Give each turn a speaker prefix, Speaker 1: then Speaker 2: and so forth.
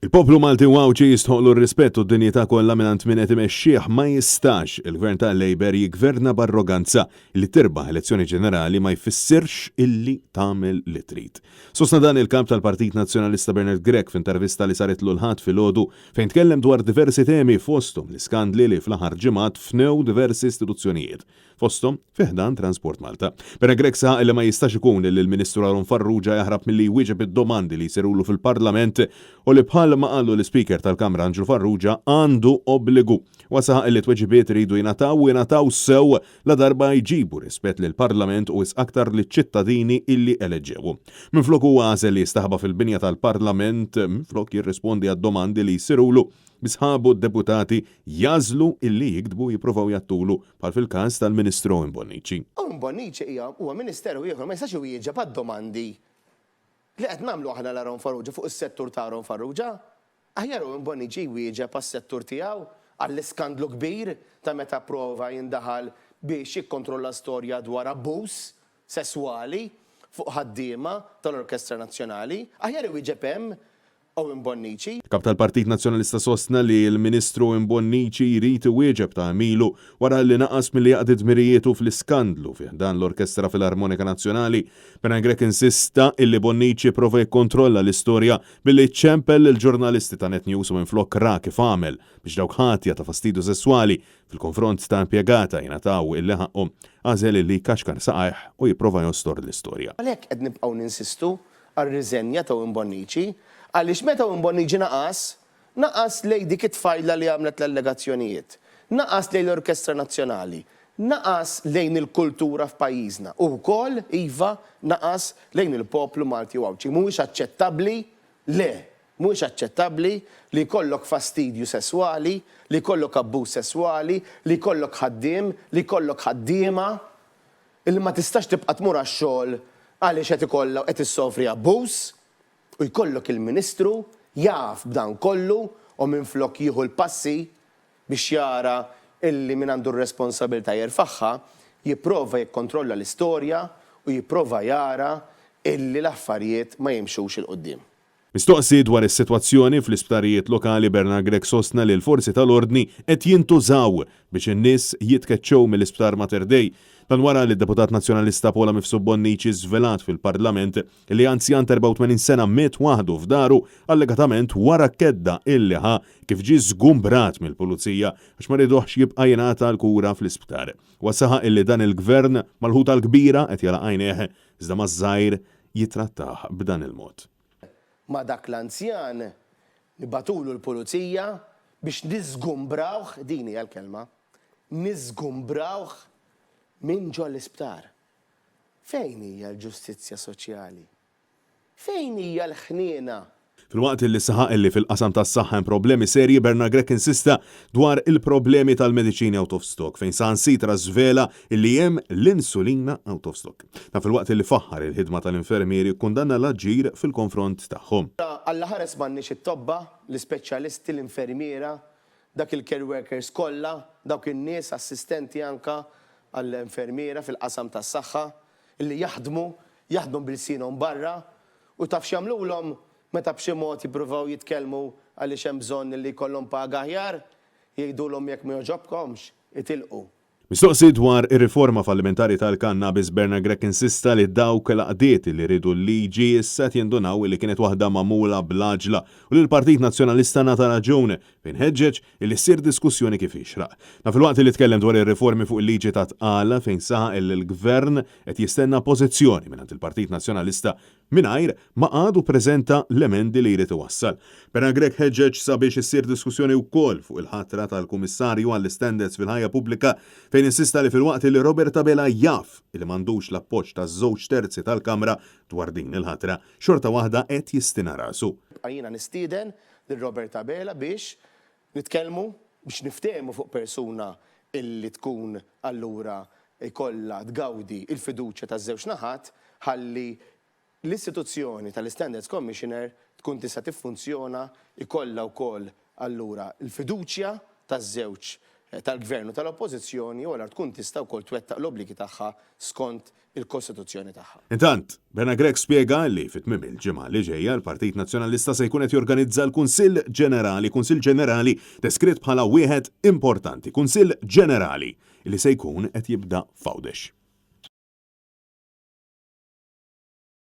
Speaker 1: Il-poplu Malti wawċi jistħoqlu r-rispett u d-dinjità kollha mingħand min qed imexxih ma jistax il-gvern tal-Labor jigverna b'arroganza li tirbaħ elezzjoni ġenerali ma jfissirx illi tagħmel li trid. Sostna dan il-kap tal-Partit Nazzjonalista Bernard Grech f'intervista li saret l-ħadd filgħodu fejn tkellem dwar diversi temi fosthom l-iskandli li fl-aħħar ġimgħat fnew diversi istituzzjonijiet. Fosthom fiħdan Transport Malta. Bernard Grech saq li ma jistax ikun li l-Ministru Harun Farrugia jaħrab milli jwieġeb id-domandi li jsirulu fil-Parlament u li bħal ma qallu l-Speaker tal-Kamra Anġlu Farrugia għandu obbligu. Wasaq li tweġibiet iridu jingħataw sew la darba jġibu rispett lil Parlament u aktar li ċittadini illi eleġġewu. Minflok huwa għażel li jistaħba fil-binja tal-Parlament minflok jirrispondi għad-domandi li jsirulu bisħabu d-deputati jażlu illi jikdbu jippruvaw jattulu bħal fil-każ tal-Ministru Imbonnici.
Speaker 2: Imbonnici huwa Ministeru ieħor ma jistax jieġeb għad-domandi li qed nagħmlu aħna l Harun Farrugia fuq is-settur ta' Harun Farrugia. Aħjar Imbonnici jieġeb għas-settur tiegħu għall-iskandlu kbir ta' meta prova jindaħal biex jikkontrolla storja dwar abbuż sesswali fuq ħaddiema tal-Orkestra Nazzjonali. Aħjar jieġeb hemm Imbonnici.
Speaker 1: Kap tal-Partit Nazzjonalista sostna li l-Ministru Imbonnici jrid iwieġeb ta' għamilu wara li naqas milli jaqdi dmirijietu fl-iskandlu fih dan l-Orkestra Filarmonika Nazzjonali. Bernard Grech insista illi Bonnici prova jikkontrolla l-istorja billi ċempel il-ġurnalisti ta' Net News u minflok ra kif għamel biex dawk ħatja ta' fastidju sessuali fil-konfront ta' impjegata jingħataw illi ħaqhom għażel illi kaxkar saqajh u jipprova jostor l-istorja.
Speaker 2: Għalhekk qed nibqgħu ninsistu għar-riżenja ta' Imbonnici għaliex meta Imbonnici naqas lejn dik it-tfajla li għamlet l-allegazzjonijiet, naqas lejn l-Orkestra Nazzjonali, naqas lejn il-kultura f'pajjiżna u wkoll iva naqas lejn il-poplu Malti wawċi. Mhuwiex aċċettabbli, le, mhuwiex aċċettabbli li jkollok fastidju sesswali, li jkollok abbuż sesswali, li jkollok ħaddiem, li jkollok ħaddiema illi ma tistax tibqa' tmur għax-xogħol għaliex qed ikollha qed issofri abbuż. U jkollok il-Ministru jaf b'dan kollu u minflok jieħu l-passi biex jara illi min għandu r-responsabilità jerfaħħa jipprova jikkontrolla l-istorja u jipprova jara illi l-affarijiet ma jimxux il-qoddim.
Speaker 1: Mistoqsi dwar is-sitwazzjoni fl-isptarijiet lokali Bernard Grech sostna li l-forzi tal-ordni qed jintużaw biex in-nies jitkeċċew mill-isptar Mater Dei. Dan wara li d-Deputat Nazzjonalista Pola Mifsud Bonnici żvelat fil-Parlament li anzjan 84 sena miet waħdu f'daru allegatament wara kedda illi ħa kif ġie żgumbrat mill-pulizija għax ma riduħx jibqa' jingħata l-kura fl-isptar. Wasaħa illi dan il-gvern mal-ħuta l-kbira qed jara għajnejh iżda maż-żgħir jitrattah b'dan il-mod.
Speaker 2: Ma dak l-anzjan nibatulu l-pulizija biex niżgumbrawh, din hija l-kelma, niżgumbrawh minn ġo l-isptar. Fejn hija l-ġustizzja soċjali? Fejn hija l-ħniena?
Speaker 1: Fil-waqt li saħaq illi fil-qasam tas-saħħa hemm problemi serji, Bernard Grech insista dwar il-problemi tal-mediċini out of stock fejn sansitra żvela illi hemm l-insulina out of stock. Ta' fil-waqt li faħħar il-ħidma tal-infermieri kundanna l-aġġir fil-konfront tagħhom.
Speaker 2: Alla ħares m'għandniex it-tobba, l-ispeċjalisti, l-infermiera, dak il-care workers kollha, dawk in-nies assistenti anka għall-infermiera fil-qasam tas-saħħa illi jaħdmu bil-sinhom barra u taf x'jagħmluhom meta b'xi mod jippruvaw jitkellmu għaliex hemm bżonn li jkollhom paga aħjar, jgħidulhom jekk ma jogħġobkomx itilqu.
Speaker 1: Mistoqsi dwar ir-riforma fallimentari tal-kannabis, Bernard Grech insista li dawk l-qdiet li rridu l-liġi issa jindunaw li kienet waħda magħmula bl-aġla u li l-Partit Nazzjonalista nata raġuni fejn ħeġġeġ li ssir diskussjoni kif ixraq. Na fil-waqt li tkellem dwar ir-riformi fuq il-liġi ta' tqala fejn saħaq il-Gvern qed jistenna pożizzjoni mingħand il-Partit Nazzjonalista mingħajr ma għadu preżenta l-emendi li jrid iwassal. Bernard Grech ħeġġeġ sabiex issir diskussjoni wkoll fuq il-ħatra tal-Kummissarju għall-Standards fil-ħajja pubblika fejn insista li fil-waqt li Robert Tabela jaf li m'għandux l-appoġġ taż-żewġ terzi tal-Kamra dwar din il-ħatra, xorta waħda qed jistina rasu.
Speaker 2: Jiena nistieden lil Robert Tabela biex nitkellmu biex niftehmu fuq persuna illi tkun allura jkollha tgawdi il-fiduċja taż-żewġ naħat ħalli l-istituzzjoni tal-Standards Commissioner tkun tista' tiffunzjona ikollha wkoll allura il-fiduċja taż-żewġ tal-gvern u tal-oppożizzjoni u tkun tista' wkoll twettaq l-obbligi tagħha skont il-Kostituzzjoni tagħha.
Speaker 1: Intant, Bernard Gregg spjega li fit-tmiem il-ġimgħa li ġejja l-Partit Nazzjonalista se jkun qed jorganizza l-Kunsill Ġenerali deskritt bħala wieħed importanti, Kunsill Ġenerali li se jkun qed jibda f'Għawdex.